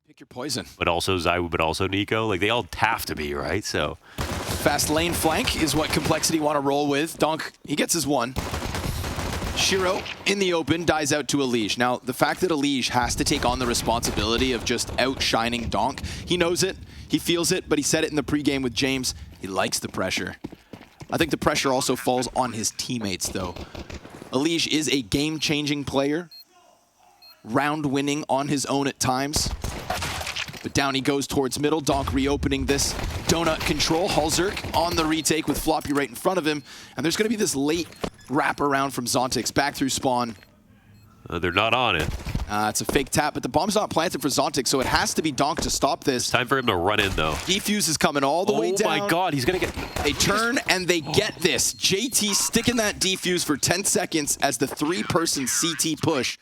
Pick your poison. But also Zywoo, but also Nico. Like, they all have to be, right? So fast lane flank is what Complexity want to roll with. Donk, he gets his one. Shiro in the open dies out to EliGE. Now, the fact that EliGE has to take on the responsibility of just outshining Donk, he knows it, he feels it, but he said it in the pregame with James. He likes the pressure. I think the pressure also falls on his teammates, though. EliGE is a game-changing player, round-winning on his own at times. But down he goes towards middle. Donk reopening this donut control. Hallzerk on the retake with floppy right in front of him. And there's going to be this late wrap around from Zontix back through spawn. They're not on it. It's a fake tap, but the bomb's not planted for Zontix, so it has to be Donk to stop this. It's time for him to run in, though. Defuse is coming all the way down. Oh my god, he's going to get... They turn and they get this. JT sticking that defuse for 10 seconds as the three-person CT push.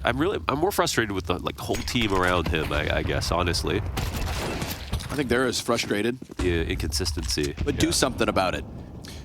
I'm more frustrated with the whole team around him, I guess, honestly. I think they're as frustrated. Yeah, inconsistency. But do something about it.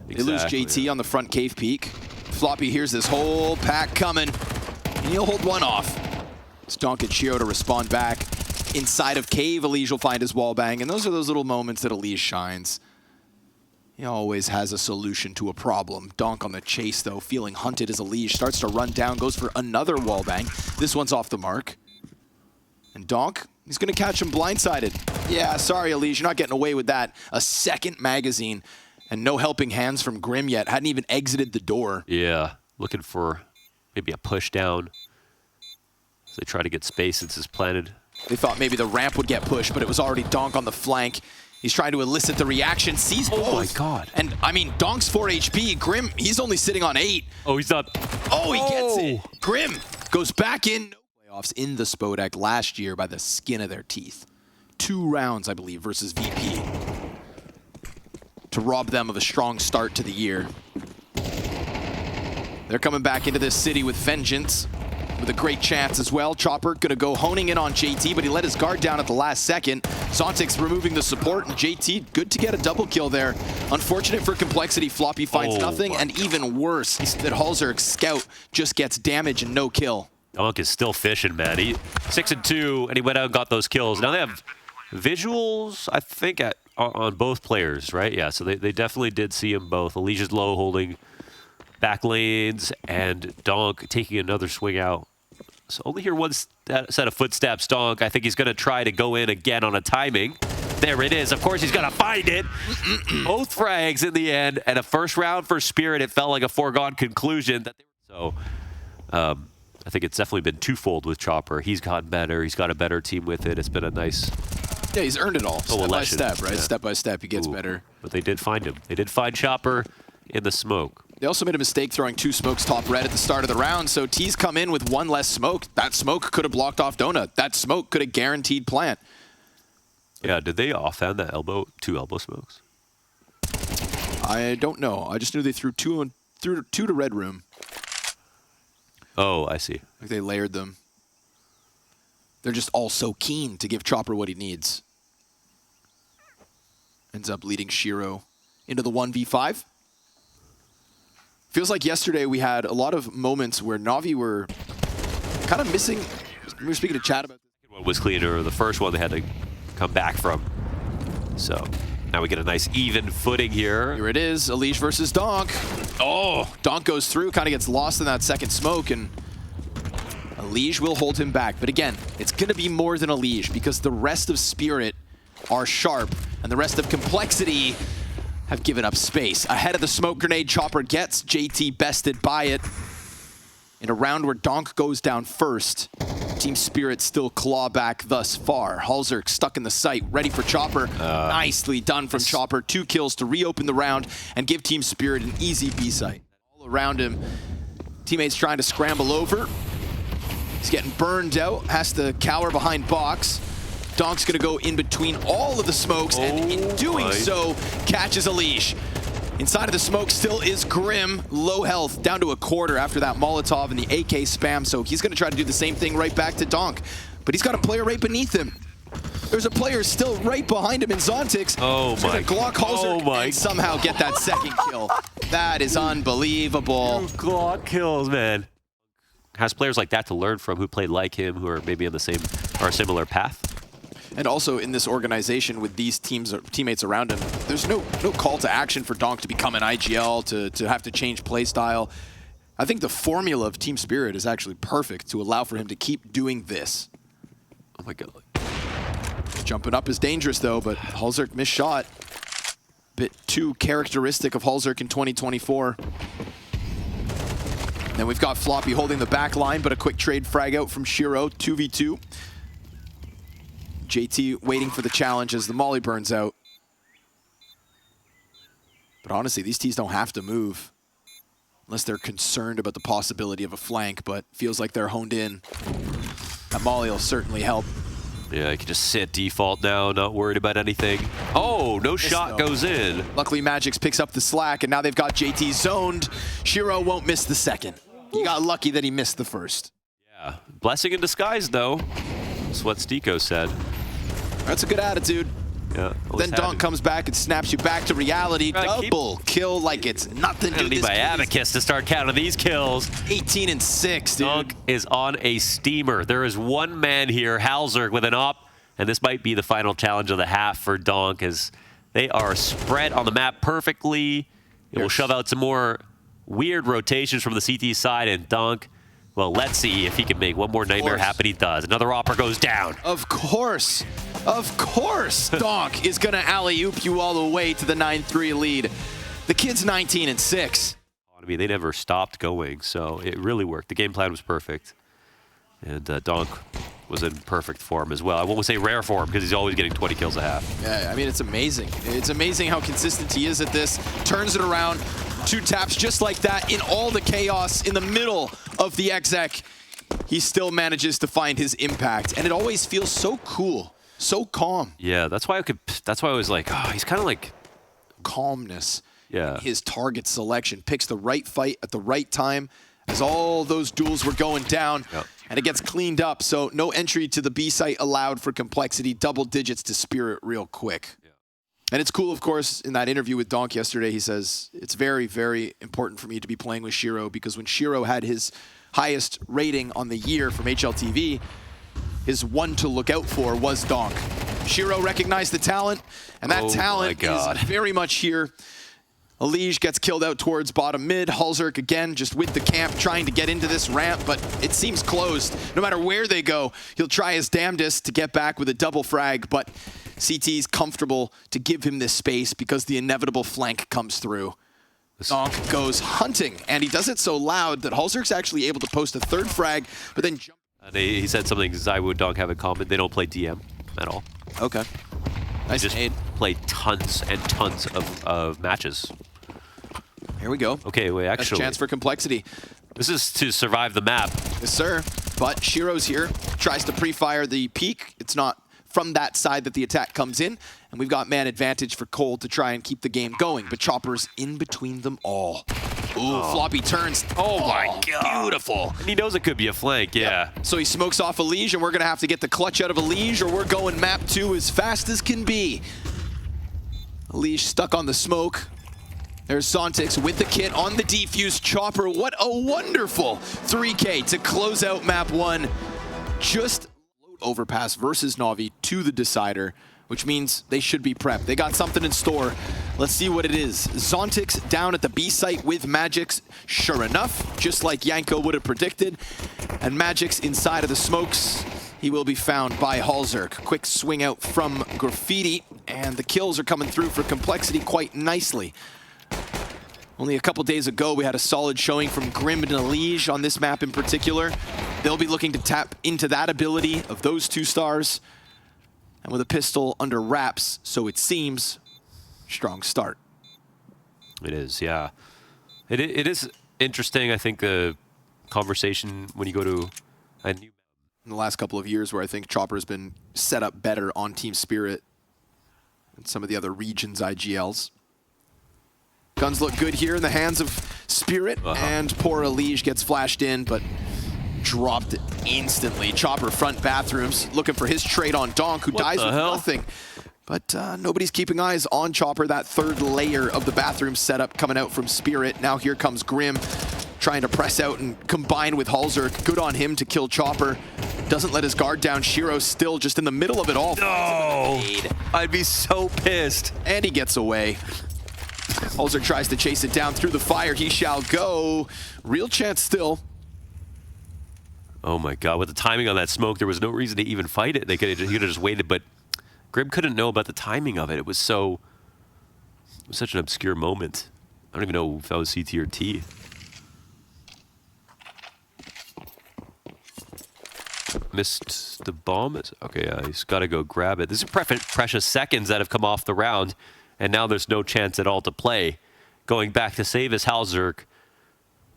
Exactly, they lose JT on the front cave peak. Floppy hears this whole pack coming, and he'll hold one off. It's Donk and Shiro to respond back. Inside of cave, EliGE will find his wall bang, and those are those little moments that EliGE shines. He always has a solution to a problem. Donk on the chase, though, feeling hunted as EliGE starts to run down, goes for another wall bang. This one's off the mark. And Donk, he's going to catch him blindsided. Yeah, sorry, EliGE, you're not getting away with that. A second magazine, and no helping hands from Grim yet. Hadn't even exited the door. Yeah, looking for maybe a push down. So they try to get space since it's planted. They thought maybe the ramp would get pushed, but it was already Donk on the flank. He's trying to elicit the reaction, sees both. Oh my god. And, I mean, Donk's 4 HP. Grim, he's only sitting on 8. Oh, he's not. Oh, he gets it. Grim goes back in. Playoffs in the Spodek last year by the skin of their teeth. 2 rounds, I believe, versus VP. To rob them of a strong start to the year. They're coming back into this city with vengeance. With a great chance as well. Chopper gonna go honing in on JT, but he let his guard down at the last second. Zontix removing the support, and JT good to get a double kill there. Unfortunate for Complexity, Floppy finds nothing, and even worse that Hallzerk's scout just gets damage and no kill. Donk is still fishing, man. He 6-2, and he went out and got those kills. Now they have visuals, I think, on both players, right? Yeah, so they definitely did see them both. EliGE's low holding back lanes, and Donk taking another swing out. So only hear one set of footsteps. Donk, I think he's going to try to go in again on a timing. There it is. Of course, he's going to find it. Both frags in the end, and a first round for Spirit. It felt like a foregone conclusion. So I think it's definitely been twofold with Chopper. He's gotten better. He's got a better team with it. It's been a nice... Yeah, he's earned it all. Step by step, right? Yeah. Step by step, he gets better. But they did find him. They did find Chopper in the smoke. They also made a mistake throwing 2 smokes top red at the start of the round, so T's come in with 1 less smoke. That smoke could have blocked off Donut. That smoke could have guaranteed plant. Yeah, did they offhand that 2 elbow smokes? I don't know. I just knew they threw 2 to red room. Oh, I see. Like they layered them. They're just all so keen to give Chopper what he needs. Ends up leading Shiro into the 1v5. Feels like yesterday we had a lot of moments where Na'Vi were kind of missing. We were speaking to Chad about this. One was cleaner. The first one they had to come back from. So now we get a nice even footing here. Here it is, EliGE versus Donk. Oh, Donk goes through, kind of gets lost in that second smoke, and EliGE will hold him back. But again, it's going to be more than EliGE because the rest of Spirit are sharp, and the rest of Complexity have given up space. Ahead of the smoke grenade, Chopper gets JT bested by it. In a round where Donk goes down first, Team Spirit still claw back thus far. Hallzerk stuck in the sight, ready for Chopper. Nicely done from Chopper. 2 kills to reopen the round and give Team Spirit an easy B-site. All around him, teammates trying to scramble over. He's getting burned out, has to cower behind box. Donk's gonna go in between all of the smokes, and in doing so, catches EliGE. Inside of the smoke still is Grim, low health, down to a quarter after that Molotov and the AK spam, so he's gonna try to do the same thing right back to Donk. But he's got a player right beneath him. There's a player still right behind him in Zontix. Oh he's my. Glock Hallzerk and somehow get that second kill. That is unbelievable. 2 Glock kills, man. Has players like that to learn from who played like him, who are maybe on the same or a similar path. And also in this organization with these teammates around him, there's no call to action for donk to become an IGL, to have to change play style. I think the formula of team spirit is actually perfect to allow for him to keep doing this. Oh my god. Jumping up is dangerous though, but Hallzerk missed shot. Bit too characteristic of Hallzerk in 2024. Then we've got floppy holding the back line, but a quick trade frag out from Shiro, 2v2. JT waiting for the challenge as the molly burns out. But honestly, these Ts don't have to move unless they're concerned about the possibility of a flank, but feels like they're honed in. That molly will certainly help. Yeah, I can just sit default now, not worried about anything. Oh, no shot goes in. Luckily, magixx picks up the slack, and now they've got JT zoned. Shiro won't miss the second. He got lucky that he missed the first. Yeah, blessing in disguise, though. That's what Stiko said. That's a good attitude. Yeah. Then donk comes back and snaps you back to reality. Double kill like it's nothing. I need my abacus to start counting these kills. 18 and 6, dude. Donk is on a steamer. There is one man here, Hallzerk, with an op, and this might be the final challenge of the half for donk, as they are spread on the map perfectly. It will shove out some more weird rotations from the CT side, and donk, well, let's see if he can make one more nightmare happen. He does. Another opera goes down. Of course, donk is gonna alley-oop you all the way to the 9-3 lead. The kid's 19 and 6. I mean, they never stopped going, so it really worked. The game plan was perfect, and donk was in perfect form as well. I won't say rare form because he's always getting 20 kills a half. Yeah, I mean, it's amazing. It's amazing how consistent he is at this. Turns it around, 2 taps just like that in all the chaos in the middle of the exec. He still manages to find his impact, and it always feels so cool, so calm. Yeah, that's why I was like, oh, he's kind of like calmness. Yeah. His target selection, picks the right fight at the right time as all those duels were going down. Yep. And it gets cleaned up, so no entry to the B site allowed for complexity, double digits to spirit real quick. Yeah. And it's cool, of course, in that interview with donk yesterday, he says, it's very, very important for me to be playing with Shiro, because when Shiro had his highest rating on the year from HLTV, his one to look out for was donk. Shiro recognized the talent, and that talent is very much here. EliGE gets killed out towards bottom mid. Hallzerk again just with the camp trying to get into this ramp, but it seems closed. No matter where they go, he'll try his damnedest to get back with a double frag, but CT's comfortable to give him this space because the inevitable flank comes through. Donk goes hunting, and he does it so loud that Hallzerk's actually able to post a third frag, but then jump. He said something Zywo donk have in common. They don't play DM at all. Okay. Nice. They just play tons and tons of matches. Here we go. Okay, wait, actually. That's a chance for complexity. This is to survive the map. Yes, sir. But Shiro's here, tries to pre-fire the peak. It's not from that side that the attack comes in. And we've got man advantage for Cole to try and keep the game going. But Chopper's in between them all. Ooh, floppy turns. Oh my god. Beautiful. And he knows it could be a flank, yeah. Yep. So he smokes off EliGE, and we're going to have to get the clutch out of EliGE, or we're going map 2 as fast as can be. EliGE stuck on the smoke. There's Zontix with the kit on the defuse. Chopper, what a wonderful 3K to close out map 1. Just overpass versus Na'Vi to the decider, which means they should be prepped. They got something in store. Let's see what it is. Zontix down at the B site with magixx. Sure enough, just like Yanko would have predicted. And magixx inside of the smokes. He will be found by Hallzerk. Quick swing out from Graffiti, and the kills are coming through for complexity quite nicely. Only a couple days ago, we had a solid showing from Grim and EliGE on this map in particular. They'll be looking to tap into that ability of those 2 stars. And with a pistol under wraps, so it seems, strong start. It is, yeah. It is interesting, I think, the conversation when you go to a new... In the last couple of years where I think Chopper's been set up better on Team Spirit than some of the other regions IGLs. Guns look good here in the hands of Spirit, and poor EliGE gets flashed in, but dropped instantly. Chopper front bathrooms, looking for his trade on donk, who dies with nothing. But nobody's keeping eyes on Chopper, that third layer of the bathroom setup coming out from Spirit. Now here comes Grim. trying to press out and combine with Hallzerk. Good on him to kill Chopper. Doesn't let his guard down. Shiro's still just in the middle of it all. No! I'd be so pissed. And he gets away. Hallzerk tries to chase it down through the fire. He shall go. Real chance still. Oh my god, with the timing on that smoke, there was no reason to even fight it. He could have just waited, but Grim couldn't know about the timing of it. It was such an obscure moment. I don't even know if that was CT or T. Missed the bomb. Okay, he's got to go grab it. This is precious seconds that have come off the round, and now there's no chance at all to play. Going back to save his Hallzerk,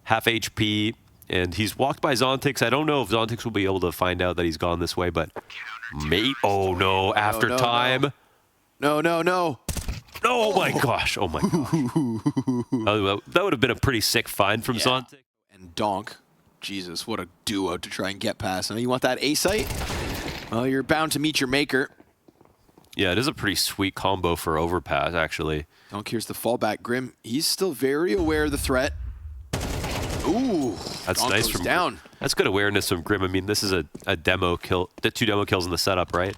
half HP, and he's walked by Zontix. I don't know if Zontix will be able to find out that he's gone this way, but oh no, after time. No. Oh my gosh, oh my gosh. That would have been a pretty sick find from Zontix. And donk. Jesus, what a duo to try and get past. Now you want that A site? Well, you're bound to meet your maker. Yeah, it is a pretty sweet combo for overpass, actually. Donk, here's the fallback. Grim, he's still very aware of the threat. Ooh, that's Donk nice goes from down. That's good awareness from Grim. I mean, this is a demo kill, the 2 demo kills in the setup, right?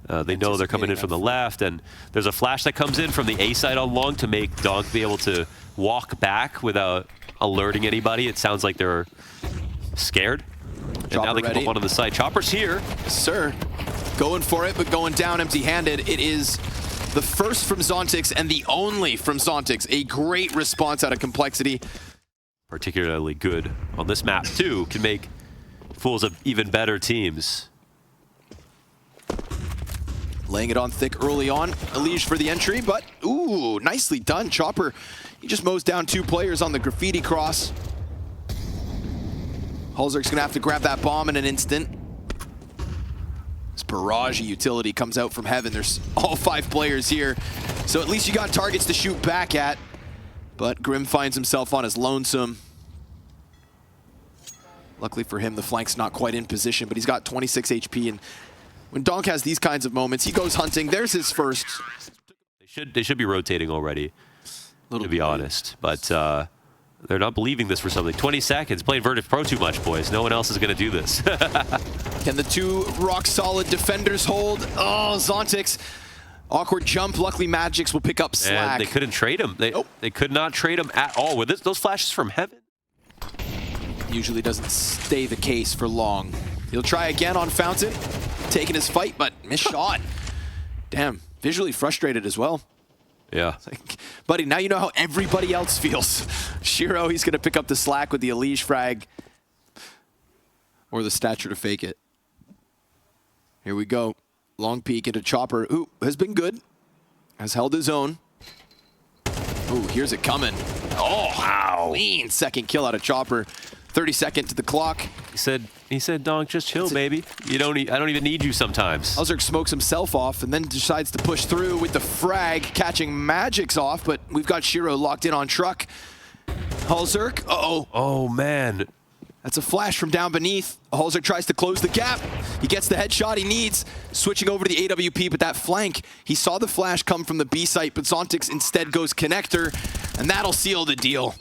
They know they're coming in from the left, and there's a flash that comes in from the A side on long to make Donk be able to walk back without alerting anybody. It sounds like they're scared. And now they can put one on the side. Chopper's here. Yes, sir. Going for it, but going down empty-handed. It is the first from Zontix and the only from Zontix. A great response out of Complexity. Particularly good on this map, too. Can make fools of even better teams. Laying it on thick early on. EliGE for the entry, but ooh, nicely done. Chopper, he just mows down 2 players on the graffiti cross. Hallzerk's gonna have to grab that bomb in an instant. This barrage utility comes out from heaven. There's all 5 players here. So at least you got targets to shoot back at. But Grim finds himself on his lonesome. Luckily for him, the flank's not quite in position, but he's got 26 HP. And when Donk has these kinds of moments, he goes hunting. There's his first. They should be rotating already, to be honest. But they're not believing this for something. 20 seconds. Playing Virtus Pro too much, boys. No one else is going to do this. Can the 2 rock-solid defenders hold? Oh, Zontix. Awkward jump. Luckily, magixx will pick up slack. And they couldn't trade him. They could not trade him at all. Were those flashes from heaven? Usually doesn't stay the case for long. He'll try again on Fountain. Taking his fight, but missed shot. Damn, visually frustrated as well. Yeah. Like, buddy, now you know how everybody else feels. Shiro, he's going to pick up the slack with the EliGE frag. Or the stature to fake it. Here we go. Long peek into Chopper, who has been good. Has held his own. Ooh, here's it coming. Oh, wow. Clean second kill out of Chopper. 32nd to the clock. He said, Donk, just chill, baby. I don't even need you sometimes. Hallzerk smokes himself off and then decides to push through with the frag, catching magixx off, but we've got Shiro locked in on truck. Hallzerk, uh-oh. Oh, man. That's a flash from down beneath. Hallzerk tries to close the gap. He gets the headshot he needs. Switching over to the AWP, but that flank, he saw the flash come from the B site, but Zontix instead goes connector, and that'll seal the deal.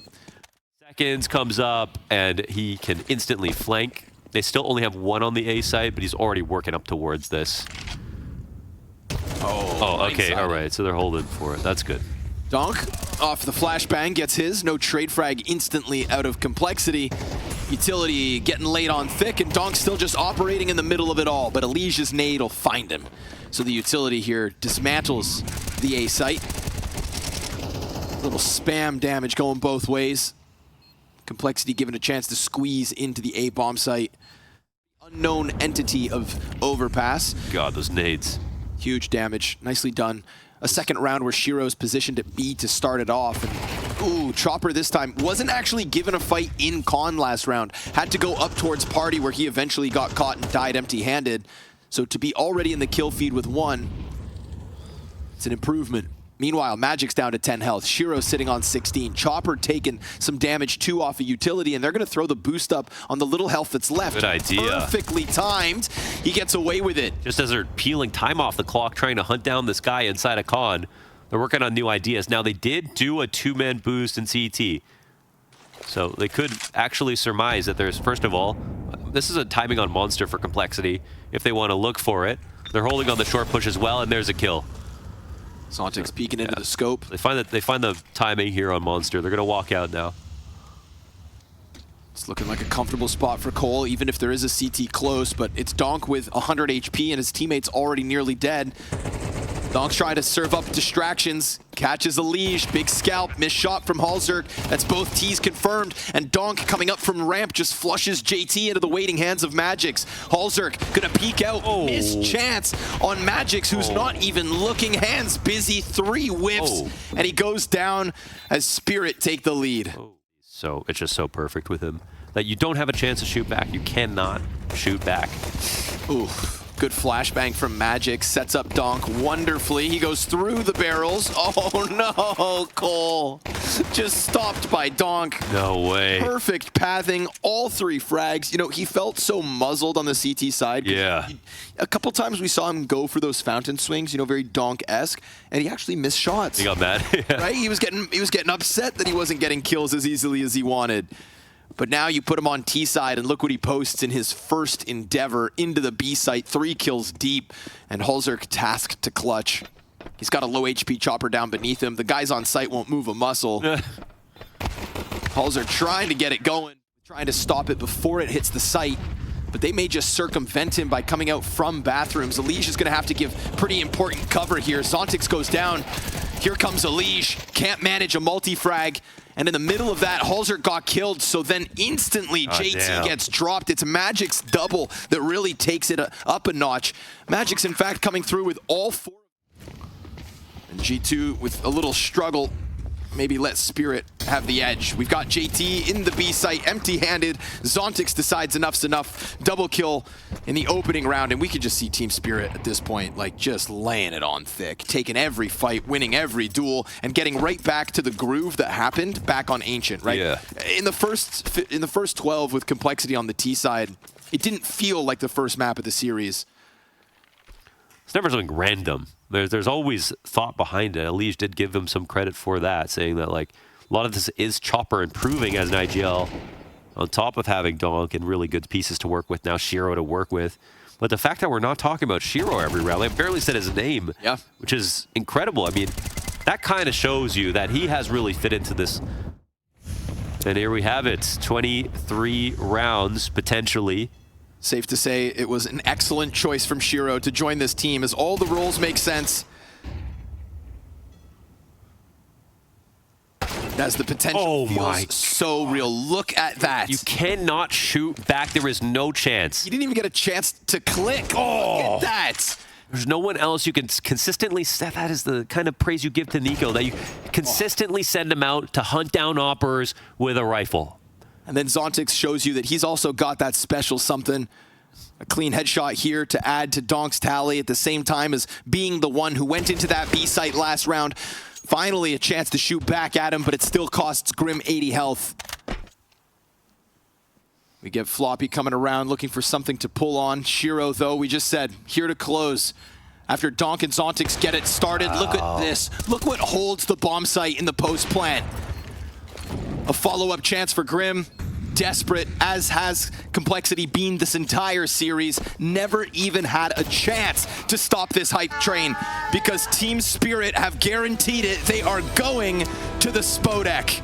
Seconds comes up, and he can instantly flank. They still only have 1 on the A site, but he's already working up towards this. Oh, okay, all right. So they're holding for it. That's good. Donk off the flashbang gets his. No trade frag instantly out of Complexity. Utility getting laid on thick, and Donk still just operating in the middle of it all, but EliGE's nade will find him. So the utility here dismantles the A site. Little spam damage going both ways. Complexity given a chance to squeeze into the A bomb site. Unknown entity of overpass. God, those nades. Huge damage. Nicely done. A second round where Shiro's positioned at B to start it off. And, ooh, Chopper this time wasn't actually given a fight in con last round. Had to go up towards Party where he eventually got caught and died empty-handed. So to be already in the kill feed with 1, it's an improvement. Meanwhile, magixx down to 10 health. Shiro sitting on 16. Chopper taking some damage too off a utility, and they're going to throw the boost up on the little health that's left. Good idea. Perfectly timed. He gets away with it. Just as they're peeling time off the clock, trying to hunt down this guy inside a con, they're working on new ideas. Now, they did do a 2-man boost in CT. So they could actually surmise that there's, first of all, this is a timing on Monster for complexity. If they want to look for it, they're holding on the short push as well, and there's a kill. Zontic's peeking into the scope. They find the timing here on Monster. They're gonna walk out now. It's looking like a comfortable spot for Cole, even if there is a CT close, but it's donk with 100 HP and his teammate's already nearly dead. Donk's trying to serve up distractions, catches a EliGE, big scalp, missed shot from Hallzerk. That's both T's confirmed, and Donk coming up from ramp just flushes JT into the waiting hands of magixx. Hallzerk gonna peek out, missed chance on magixx, who's not even looking, hands busy, 3 whiffs, and he goes down as Spirit take the lead. So it's just so perfect with him that you don't have a chance to shoot back. You cannot shoot back. Oof. Good flashbang from magixx, sets up donk wonderfully. He goes through the barrels. Oh no, Cole. Just stopped by donk. No way. Perfect pathing, all 3 frags. You know, he felt so muzzled on the CT side. Yeah. A couple times we saw him go for those fountain swings, you know, very donk-esque, and he actually missed shots. He got mad. Right? He was getting upset that he wasn't getting kills as easily as he wanted. But now you put him on T side, and look what he posts in his first endeavor into the B site, 3 kills deep, and Hallzerk tasked to clutch. He's got a low HP chopper down beneath him. The guys on site won't move a muscle. Hallzerk trying to get it going, trying to stop it before it hits the site, but they may just circumvent him by coming out from bathrooms. EliGE is going to have to give pretty important cover here. Zontic's goes down. Here comes EliGE, can't manage a multi-frag. And in the middle of that, Hallzerk got killed, so then instantly JT gets dropped. It's magixx double that really takes it up a notch. magixx, in fact, coming through with all 4. And G2 with a little struggle, maybe let Spirit have the edge. We've got JT in the B site, empty-handed. Zontic's decides enough's enough. Double kill in the opening round, and we can just see Team Spirit at this point, like just laying it on thick, taking every fight, winning every duel, and getting right back to the groove that happened back on Ancient, right? Yeah. In the first 12 with complexity on the T side, it didn't feel like the first map of the series. It's never something random. There's always thought behind it. EliGE did give him some credit for that, saying that like a lot of this is Chopper improving as an IGL, on top of having donk and really good pieces to work with, now Shiro to work with. But the fact that we're not talking about Shiro every round, I barely said his name, which is incredible. I mean, that kind of shows you that he has really fit into this. And here we have it, 23 rounds potentially. Safe to say it was an excellent choice from Shiro to join this team, as all the roles make sense. As the potential feels so real. Look at that. You cannot shoot back. There is no chance. You didn't even get a chance to click. Look at that. There's no one else you can consistently set. That is the kind of praise you give to Nico, that you consistently send him out to hunt down operas with a rifle. And then Zontic's shows you that he's also got that special something. A clean headshot here to add to donk's tally at the same time as being the one who went into that B site last round. Finally a chance to shoot back at him, but it still costs Grim 80 health. We get floppy coming around looking for something to pull on. Shiro, though, we just said, here to close. After donk and Zontic's get it started, look at this. Look what holds the bomb site in the post plant. A follow-up chance for Grim. Desperate, as has Complexity been this entire series. Never even had a chance to stop this hype train because Team Spirit have guaranteed it. They are going to the Spodek.